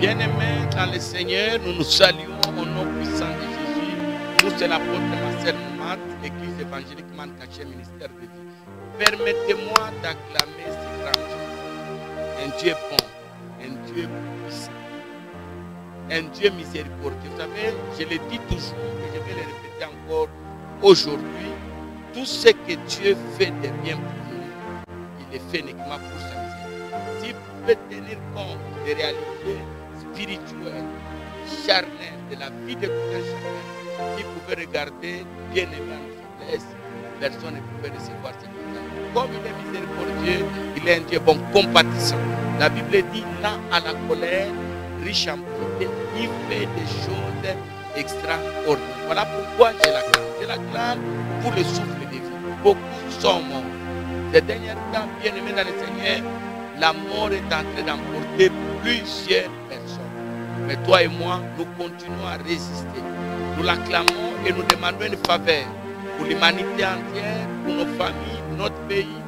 Bien-aimés dans le Seigneur, nous nous saluons au nom puissant de Jésus. Nous, c'est l'apôtre Marcel Moumat, Église évangélique Mancaché, ministère de vie. Permettez-moi d'acclamer ce grand Dieu. Un Dieu bon, un Dieu puissant, un Dieu miséricordieux. Vous savez, je le dis toujours et je vais le répéter encore aujourd'hui. Tout ce que Dieu fait de bien pour nous, il le fait uniquement pour sa miséricorde. Si vous pouvez tenir compte des réalités spirituelles, charnelles de la vie de tout un chacun, si vous pouvez regarder bien aimé à nos faiblesses, personne ne pouvait recevoir cette misère. Comme il est miséricordieux, il est un Dieu bon, compatissant. La Bible dit, lent à la colère, riche en bonté, il fait des choses extraordinaires. Voilà pourquoi je l'acclame. Je l'acclame pour le souffle de vie. Beaucoup sont morts. Ces derniers temps, bien aimés dans le Seigneur, la mort est en train d'emporter plusieurs personnes. Mais toi et moi, nous continuons à résister. Nous l'acclamons et nous demandons une faveur pour l'humanité entière, pour nos familles, notre pays,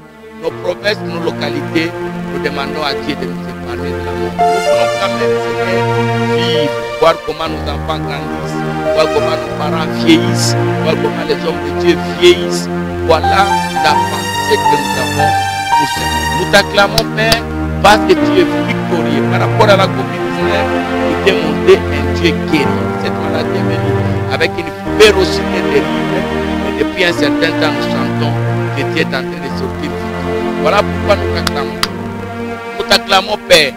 nos provinces, nos localités. Nous demandons à Dieu de nous séparer de la mort. Nous voulons quand même, Seigneur, vivre, voir comment nos enfants grandissent, voir comment nos parents vieillissent, voir comment les hommes de Dieu vieillissent. Voilà la pensée que nous avons pour ça. Nous t'acclamons, Père, parce que tu es victorieux. Par rapport à la COVID-19, tu t'es montré un Dieu guéri. Cette maladie est venue avec une férocité terrible. Et depuis un certain temps, nous sentons que tu es en train de sortir victorieux. Voilà pourquoi nous t'acclamons. Nous t'acclamons, Père,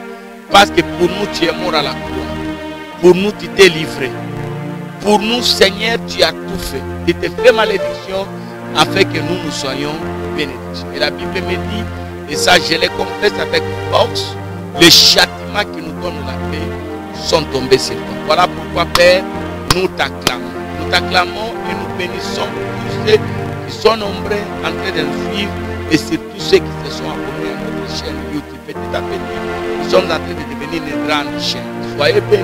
parce que pour nous, tu es mort à la croix. Pour nous, tu t'es livré. Pour nous, Seigneur, tu as tout fait. Tu t'es fait malédiction afin que nous soyons bénédictions. Et la Bible me dit, et ça je le confesse avec force, les châtiments qui nous donnent la paix sont tombés sur toi. Voilà pourquoi, Père, nous t'acclamons. Nous t'acclamons et nous bénissons tous ceux qui sont nombreux en train de nous suivre et surtout ceux qui se sont abonnés à notre chaîne YouTube. Petit à petit, nous sommes en train de devenir une grande chaîne. Soyez bénis,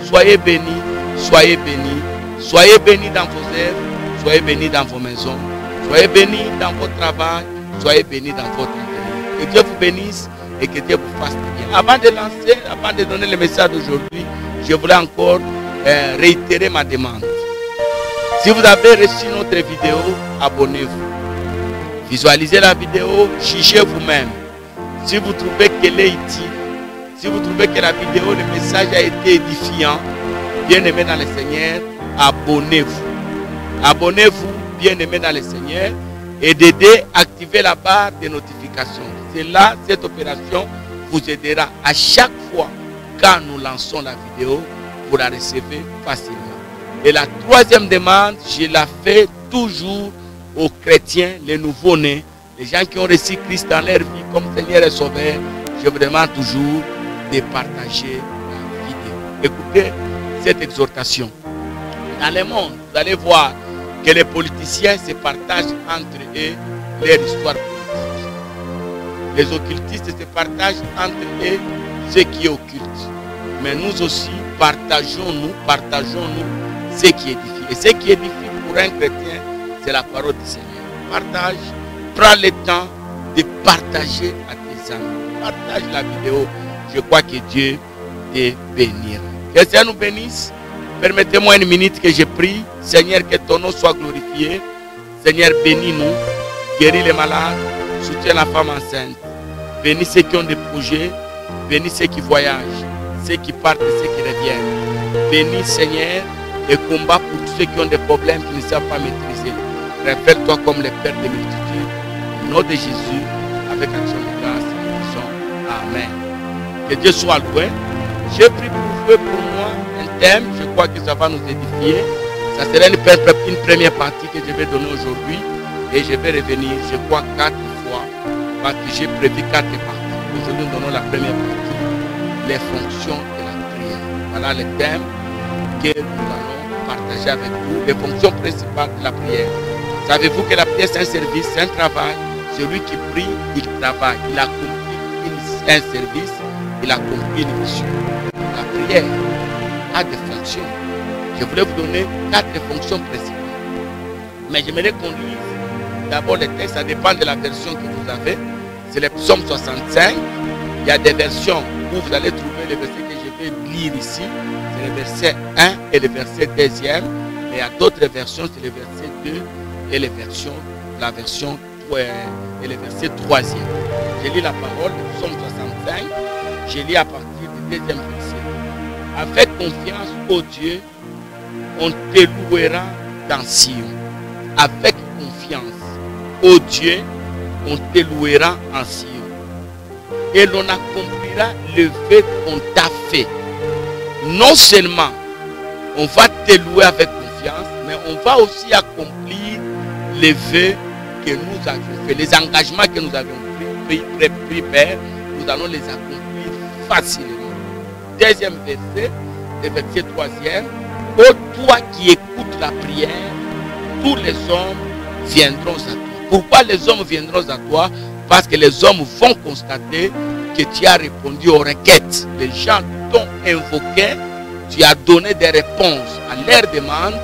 soyez bénis, soyez bénis, soyez bénis dans vos œuvres, soyez bénis dans vos maisons, soyez bénis dans votre travail, soyez bénis dans votre intérieur. Que Dieu vous bénisse et que Dieu vous fasse du bien. Avant de lancer, avant de donner le message d'aujourd'hui, je voulais encore réitérer ma demande. Si vous avez reçu notre vidéo, abonnez-vous. Visualisez la vidéo, jugez vous-même. Si vous trouvez qu'elle est utile, si vous trouvez que la vidéo, le message a été édifiant, bien aimé dans le Seigneur, abonnez-vous. Abonnez-vous, bien aimé dans le Seigneur, et d'aider à activer la barre de notification. C'est là, cette opération vous aidera à chaque fois quand nous lançons la vidéo, vous la recevez facilement. Et la troisième demande, je la fais toujours aux chrétiens, les nouveaux-nés, les gens qui ont reçu Christ dans leur vie comme Seigneur et Sauveur. Je vous demande toujours de partager la vidéo. Écoutez cette exhortation. Dans le monde, vous allez voir que les politiciens se partagent entre eux leur histoire politique. Les occultistes se partagent entre eux ce qui est occulte. Mais nous aussi, partageons-nous ce qui édifie. Et ce qui édifie pour un chrétien, c'est la parole du Seigneur. Partage, prends le temps de partager à tes amis. Partage la vidéo. Je crois que Dieu te bénira. Que le Seigneur nous bénisse. Permettez-moi une minute que je prie. Seigneur, que ton nom soit glorifié. Seigneur, bénis-nous. Guéris les malades. Soutiens la femme enceinte. Bénis ceux qui ont des projets. Bénis ceux qui voyagent. Ceux qui partent et ceux qui reviennent. Bénis, Seigneur, et combat pour tous ceux qui ont des problèmes qui ne savent pas maîtriser. Révèle-toi comme le Père des multitudes. Au nom de Jésus, avec action de grâce, nous disons Amen. Que Dieu soit loué. J'ai pris pour vous, pour moi, un thème. Je crois que ça va nous édifier. Ça sera une première partie que je vais donner aujourd'hui. Et je vais revenir, je crois, 4 fois. Parce que j'ai prévu 4 parties. Aujourd'hui, nous donnons la première partie. Les fonctions de la prière. Voilà le thème que nous allons partager avec vous. Les fonctions principales de la prière. Savez-vous que la prière, c'est un service, c'est un travail. Celui qui prie, il travaille. Il accomplit un service, il accomplit une mission. La prière a des fonctions. Je voulais vous donner 4 fonctions principales. Mais j'aimerais qu'on lise d'abord les textes. Ça dépend de la version que vous avez. C'est le psaume 65. Il y a des versions où vous allez trouver le verset que je vais lire ici. C'est le verset 1 et le verset 2e. Mais il y a d'autres versions, c'est le verset 2 et la version 3e. Je lis la parole, le psaume 65. Je lis à partir du 2e verset. Avec confiance, ô Dieu, on te louera dans Sion. Avec confiance, ô Dieu, on te louera en Sion. Et l'on accomplira le vœu qu'on t'a fait. Non seulement on va te louer avec confiance, mais on va aussi accomplir les vœux que nous avions fait, les engagements que nous avions pris, Père, nous allons les accomplir facilement. Deuxième verset, le verset 3e. Ô toi qui écoutes la prière, tous les hommes viendront à toi. Pourquoi les hommes viendront à toi? Parce que les hommes vont constater que tu as répondu aux requêtes. Les gens t'ont invoqué, tu as donné des réponses à leurs demandes,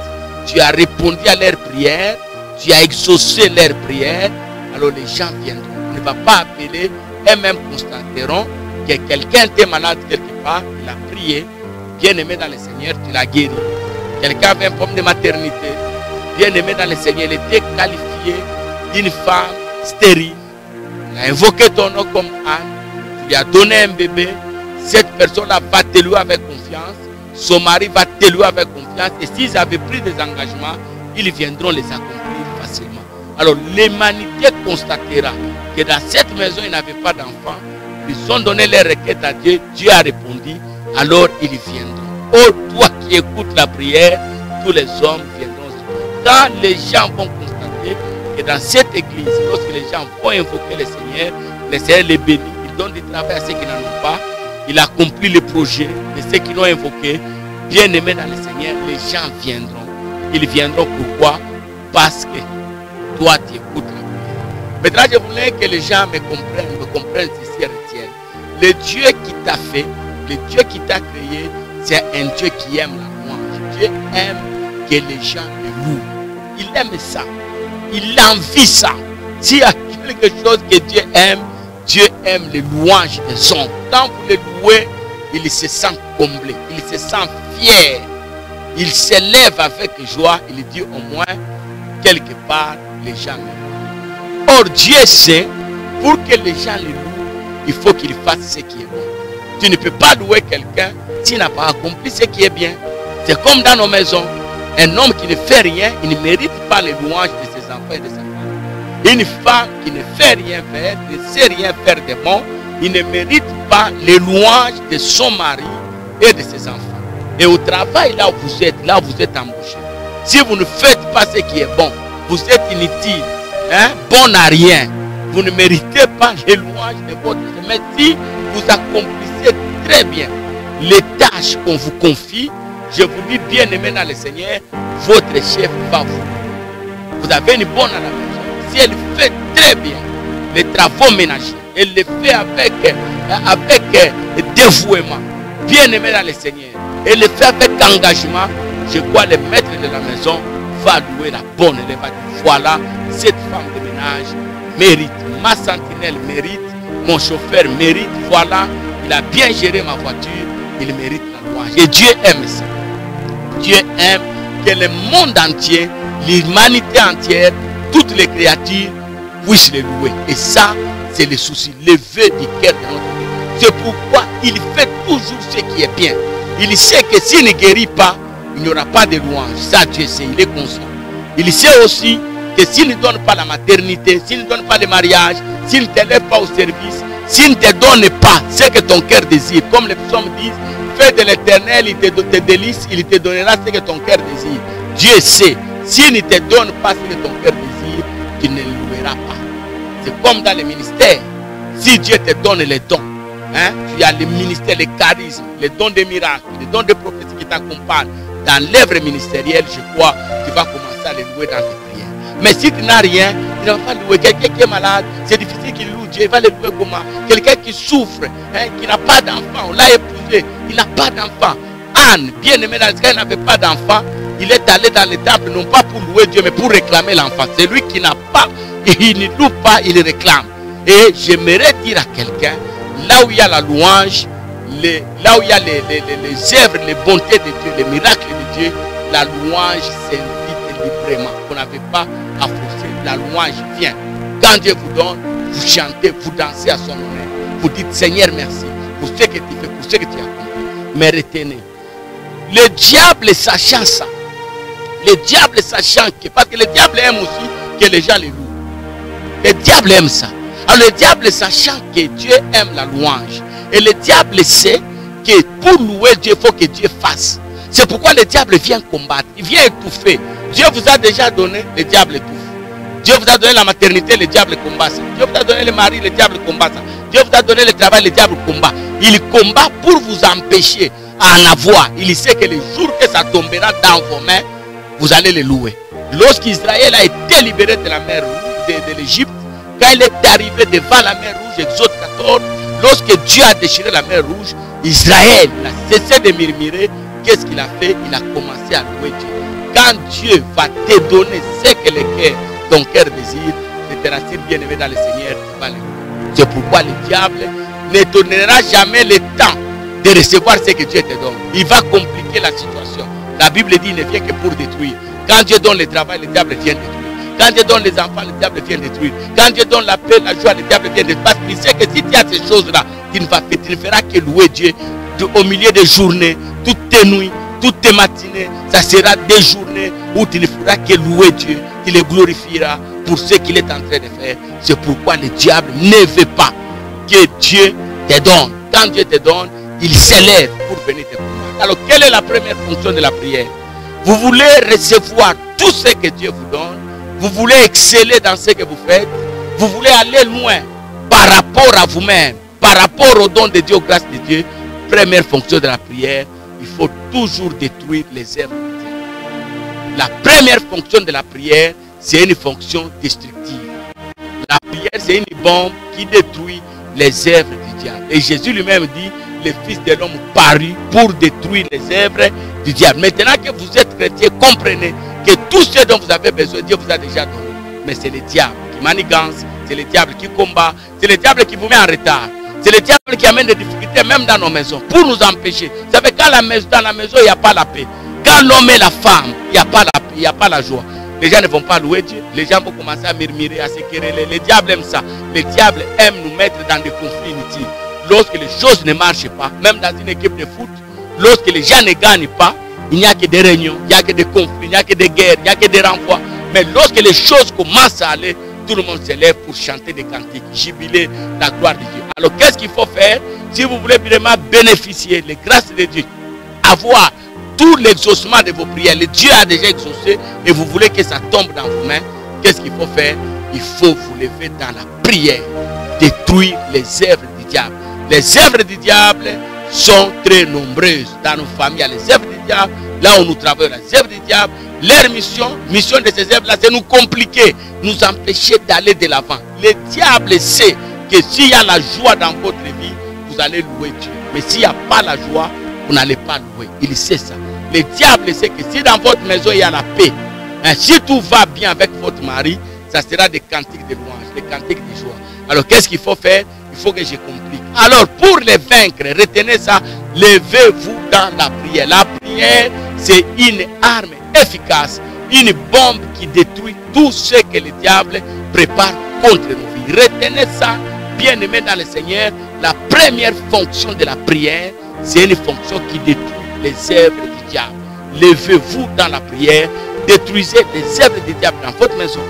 tu as répondu à leurs prières, tu as exaucé leurs prières. Alors les gens viendront. On ne va pas appeler, eux-mêmes constateront que quelqu'un était malade quelque part, il a prié, bien-aimé dans le Seigneur, tu l'as guéri. Quelqu'un avait un problème de maternité, bien-aimé dans le Seigneur, il était qualifié d'une femme stérile. Il a invoqué ton nom comme Anne, tu lui as donné un bébé. Cette personne-là va te louer avec confiance, son mari va te louer avec confiance, et s'ils avaient pris des engagements, ils viendront les accomplir facilement. Alors l'humanité constatera que dans cette maison, il n'avait pas d'enfant. Ils ont donné les requêtes à Dieu, Dieu a répondu, alors ils viendront. Oh, toi qui écoutes la prière, tous les hommes viendront. Quand les gens vont constater que dans cette église, lorsque les gens vont invoquer le Seigneur les bénit, il donne du travail à ceux qui n'en ont pas, il accomplit le projet de ceux qui l'ont invoqué. Bien aimé dans le Seigneur, les gens viendront. Ils viendront pourquoi? Parce que toi tu écoutes la prière. Maintenant, je voulais que les gens me comprennent ici et retiennent. Le Dieu qui t'a fait, le Dieu qui t'a créé, c'est un Dieu qui aime la louange. Dieu aime que les gens le louent. Il aime ça. Il envie ça. S'il y a quelque chose que Dieu aime les louanges des hommes. Quand vous les louez, il se sent comblé, il se sent fier. Il s'élève avec joie, il dit au moins, quelque part, les gens m'aiment. Or, Dieu sait, pour que les gens le louent, il faut qu'il fasse ce qui est bon. Tu ne peux pas louer quelqu'un s'il n'a pas accompli ce qui est bien. C'est comme dans nos maisons. Un homme qui ne fait rien, il ne mérite pas les louanges de ses enfants et de sa femme. Une femme qui ne fait rien faire, ne sait rien faire de bon, il ne mérite pas les louanges de son mari et de ses enfants. Et au travail, là où vous êtes embauché. Si vous ne faites pas ce qui est bon, vous êtes inutile, bon à rien. Vous ne méritez pas les louanges de votre chef. Mais si vous accomplissez très bien les tâches qu'on vous confie, je vous dis bien aimé dans le Seigneur, votre chef va vous. Vous avez une bonne à la maison. Si elle fait très bien les travaux ménagers, elle les fait avec dévouement, bien aimé dans le Seigneur, elle les fait avec engagement, je crois le maître de la maison va louer la bonne. Elle va dire, voilà, cette femme de ménage mérite, ma sentinelle mérite, mon chauffeur mérite, voilà, il a bien géré ma voiture, il mérite la louange. Et Dieu aime ça. Dieu aime que le monde entier, l'humanité entière, toutes les créatures puissent le louer. Et ça, c'est le souci, le vœu du cœur de notre Dieu. C'est pourquoi il fait toujours ce qui est bien. Il sait que s'il ne guérit pas, il n'y aura pas de louange. Ça, Dieu sait, il est conscient. Il sait aussi que s'il ne donne pas la maternité, s'il ne donne pas le mariage, s'il ne t'élève pas au service, s'il ne te donne pas ce que ton cœur désire, comme les psaumes disent, fais de l'éternel, il te délice, il te donnera ce que ton cœur désire. Dieu sait, s'il ne te donne pas ce que ton cœur désire, tu ne le loueras pas. C'est comme dans les ministères. Si Dieu te donne les dons, tu as les ministères, les charismes, les dons des miracles, les dons de prophétie qui t'accompagnent dans l'œuvre ministérielle, je crois, tu vas commencer à les louer dans tes prières. Mais si tu n'as rien, tu ne vas pas louer. Quelqu'un qui est malade, c'est difficile qu'il loue Dieu, il va le louer comment? Quelqu'un qui souffre, qui n'a pas d'enfant, on l'a épousé, il n'a pas d'enfant. Anne, bien aimé dans le cas, il n'avait pas d'enfant, il est allé dans le temple, non pas pour louer Dieu, mais pour réclamer l'enfant. C'est lui qui n'a pas, il ne loue pas, il réclame. Et j'aimerais dire à quelqu'un, là où il y a la louange, là où il y a les œuvres, les bontés de Dieu, les miracles de Dieu, la louange s'invite librement. Vous n'avez pas à forcer. La louange vient. Quand Dieu vous donne, vous chantez, vous dansez à son honneur. Vous dites Seigneur merci pour ce que tu fais, pour ce que tu as accompli. Mais retenez, le diable sachant ça, le diable sachant que, parce que le diable aime aussi que les gens les louent. Le diable aime ça. Alors le diable sachant que Dieu aime la louange, et le diable sait que pour louer Dieu, il faut que Dieu fasse. C'est pourquoi le diable vient combattre, il vient étouffer. Dieu vous a déjà donné, le diable étouffe. Dieu vous a donné la maternité, le diable combat ça. Dieu vous a donné le mari, le diable combat ça. Dieu vous a donné le travail, le diable combat. Il combat pour vous empêcher à en avoir. Il sait que le jour que ça tombera dans vos mains, vous allez le louer. Lorsqu'Israël a été libéré de la mer Rouge, de l'Égypte, quand il est arrivé devant la mer Rouge, Exode 14, lorsque Dieu a déchiré la mer Rouge, Israël a cessé de murmurer. Qu'est-ce qu'il a fait? Il a commencé à louer Dieu. Quand Dieu va te donner ce que ton cœur désire, tu seras si bien aimé dans le Seigneur, tu vas le louer. C'est pourquoi le diable ne te donnera jamais le temps de recevoir ce que Dieu te donne. Il va compliquer la situation. La Bible dit qu'il ne vient que pour détruire. Quand Dieu donne le travail, le diable vient détruire. Quand Dieu donne les enfants, le diable vient détruire. Quand Dieu donne la paix, la joie, le diable vient détruire. Parce qu'il sait que si tu as ces choses-là, tu ne feras que louer Dieu au milieu des journées, toutes tes nuits, toutes tes matinées. Ça sera des journées où tu ne feras que louer Dieu. Tu le glorifieras pour ce qu'il est en train de faire. C'est pourquoi le diable ne veut pas que Dieu te donne. Quand Dieu te donne, il s'élève pour venir te combattre. Alors, quelle est la première fonction de la prière? Vous voulez recevoir tout ce que Dieu vous donne. Vous voulez exceller dans ce que vous faites. Vous voulez aller loin par rapport à vous-même, par rapport au don de Dieu, aux grâces de Dieu. Première fonction de la prière, il faut toujours détruire les œuvres de Dieu. La première fonction de la prière, c'est une fonction destructive. La prière, c'est une bombe qui détruit les œuvres du diable. Et Jésus lui-même dit, le Fils de l'homme parut pour détruire les œuvres du diable. Maintenant que vous êtes chrétien, comprenez que tout ce dont vous avez besoin, Dieu vous a déjà donné. Mais c'est le diable qui manigance, c'est le diable qui combat, c'est le diable qui vous met en retard. C'est le diable qui amène des difficultés même dans nos maisons pour nous empêcher. Vous savez, quand dans la maison, il n'y a pas la paix. Quand l'homme et la femme, il n'y a pas la paix, il n'y a pas la joie. Les gens ne vont pas louer Dieu. Les gens vont commencer à murmurer, à se quereller. Le diable aime ça. Le diable aime nous mettre dans des conflits inutiles. Lorsque les choses ne marchent pas, même dans une équipe de foot, lorsque les gens ne gagnent pas, il n'y a que des réunions, il n'y a que des conflits, il n'y a que des guerres, il n'y a que des renvois. Mais lorsque les choses commencent à aller, tout le monde se lève pour chanter des cantiques, jubiler la gloire de Dieu. Alors qu'est-ce qu'il faut faire si vous voulez vraiment bénéficier des grâces de Dieu, avoir tout l'exaucement de vos prières? Le Dieu a déjà exaucé et vous voulez que ça tombe dans vos mains. Qu'est-ce qu'il faut faire? Il faut vous lever dans la prière, détruire les œuvres du diable. Les œuvres du diable sont très nombreuses dans nos familles. Les œuvres du diable, là où nous travaillons, les œuvres du diable, leur mission de ces œuvres-là, c'est nous compliquer, nous empêcher d'aller de l'avant. Le diable sait que s'il y a la joie dans votre vie, vous allez louer Dieu. Mais s'il n'y a pas la joie, vous n'allez pas louer. Il sait ça. Le diable sait que si dans votre maison il y a la paix, hein, si tout va bien avec votre mari, ça sera des cantiques de louange, des cantiques de joie. Alors qu'est-ce qu'il faut faire? Il faut que je complique. Alors pour les vaincre, retenez ça, levez-vous dans la prière. La prière, c'est une arme efficace, une bombe qui détruit tout ce que le diable prépare contre nos vies. Retenez ça, bien aimé dans le Seigneur. La première fonction de la prière, c'est une fonction qui détruit les œuvres du diable. Levez-vous dans la prière, détruisez les œuvres du diable dans votre maison,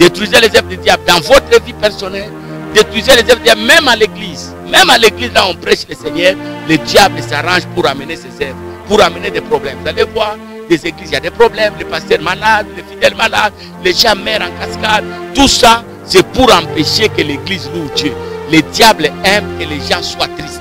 détruisez les œuvres du diable dans votre vie personnelle, détruisez les œuvres du diable même à l'église. Même à l'église, là on prêche le Seigneur, le diable s'arrange pour amener ses œuvres, pour amener des problèmes. Vous allez voir, des églises, il y a des problèmes, les pasteurs malades, les fidèles malades, les gens meurent en cascade. Tout ça, c'est pour empêcher que l'église loue Dieu. Le diable aime que les gens soient tristes.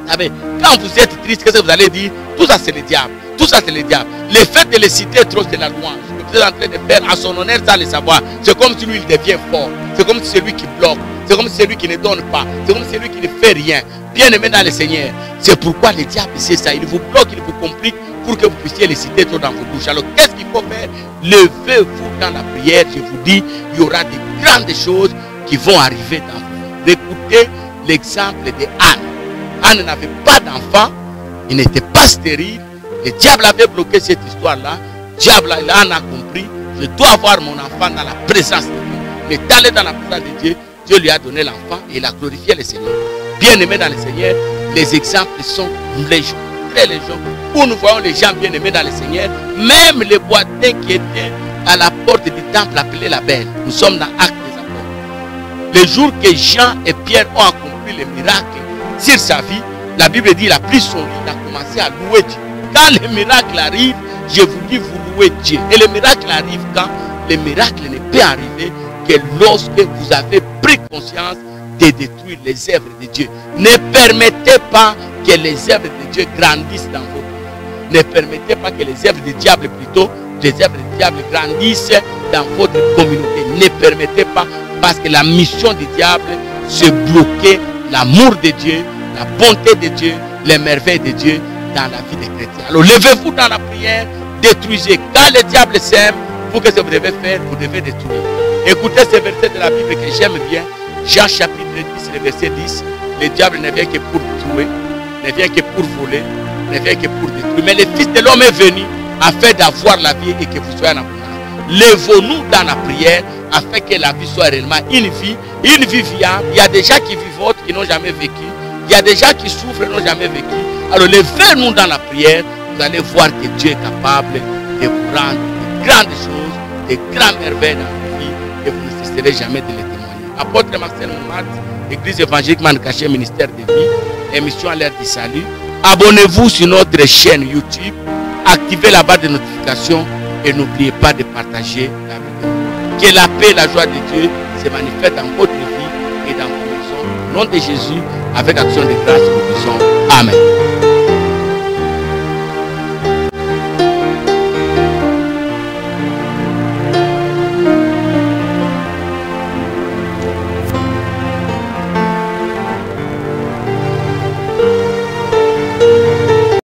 Vous savez, quand vous êtes triste, qu'est-ce que vous allez dire? Tout ça, c'est le diable. Tout ça, c'est le diable. Le fait de les citer trop, c'est la louange. Vous êtes en train de faire à son honneur sans le savoir. C'est comme si lui, il devient fort. C'est comme si c'est lui qui bloque. C'est comme si c'est lui qui ne donne pas. C'est comme si c'est lui qui ne fait rien. Bien aimé dans le Seigneur. C'est pourquoi le diable, c'est ça. Il vous bloque, il vous complique pour que vous puissiez les citer trop dans vos bouches. Alors, qu'est-ce qu'il faut faire? Levez-vous dans la prière. Je vous dis, il y aura de grandes choses qui vont arriver dans vous. Écoutez l'exemple de Anne. Anne n'avait pas d'enfant, il n'était pas stérile. Le diable avait bloqué cette histoire-là. Diable, Anne a compris, je dois avoir mon enfant dans la présence de Dieu. Il est allé dans la présence de Dieu, Dieu lui a donné l'enfant et il a glorifié le Seigneur. Bien-aimés dans le Seigneur, les exemples sont légion, très légion. Où nous voyons les gens bien-aimés dans le Seigneur, même les boitins qui étaient à la porte du temple appelé la Belle. Nous sommes dans Actes des Apôtres. Le jour que Jean et Pierre ont accompli les miracles sur sa vie, la Bible dit qu'il a pris son lit, il a commencé à louer Dieu. Quand les miracles arrivent, je vous dis, vous louez Dieu. Et le miracle arrive quand? Le miracle ne peut arriver que lorsque vous avez pris conscience de détruire les œuvres de Dieu. Ne permettez pas que les œuvres de Dieu grandissent dans votre vie. Ne permettez pas que les œuvres du diable plutôt, les œuvres du diable grandissent dans votre communauté. Ne permettez pas, parce que la mission du diable, c'est bloquer l'amour de Dieu, la bonté de Dieu, les merveilles de Dieu dans la vie des chrétiens. Alors levez-vous dans la prière, détruisez. Quand le diable sème, vous, qu'est-ce que vous devez faire? Vous devez détruire. Écoutez ce verset de la Bible que j'aime bien. Jean chapitre 10, le verset 10. Le diable ne vient que pour tuer, ne vient que pour voler, ne vient que pour détruire. Mais le Fils de l'homme est venu afin d'avoir la vie et que vous soyez en abondance. Levons-nous dans la prière afin que la vie soit réellement une vie viable. Il y a des gens qui vivent autres qui n'ont jamais vécu. Il y a des gens qui souffrent et n'ont jamais vécu. Alors levez-nous dans la prière. Vous allez voir que Dieu est capable de vous rendre de grandes choses, de grandes merveilles dans votre vie et vous ne cesserez jamais de les témoigner. Apôtre Marcel Moumat, Église évangélique Mankaché, ministère de vie, émission à l'heure du salut. Abonnez-vous sur notre chaîne YouTube, activez la barre de notification et n'oubliez pas de partager la vidéo. Que la paix et la joie de Dieu se manifestent dans votre vie et dans vos maisons. Au nom de Jésus, avec action de grâce, nous disons Amen.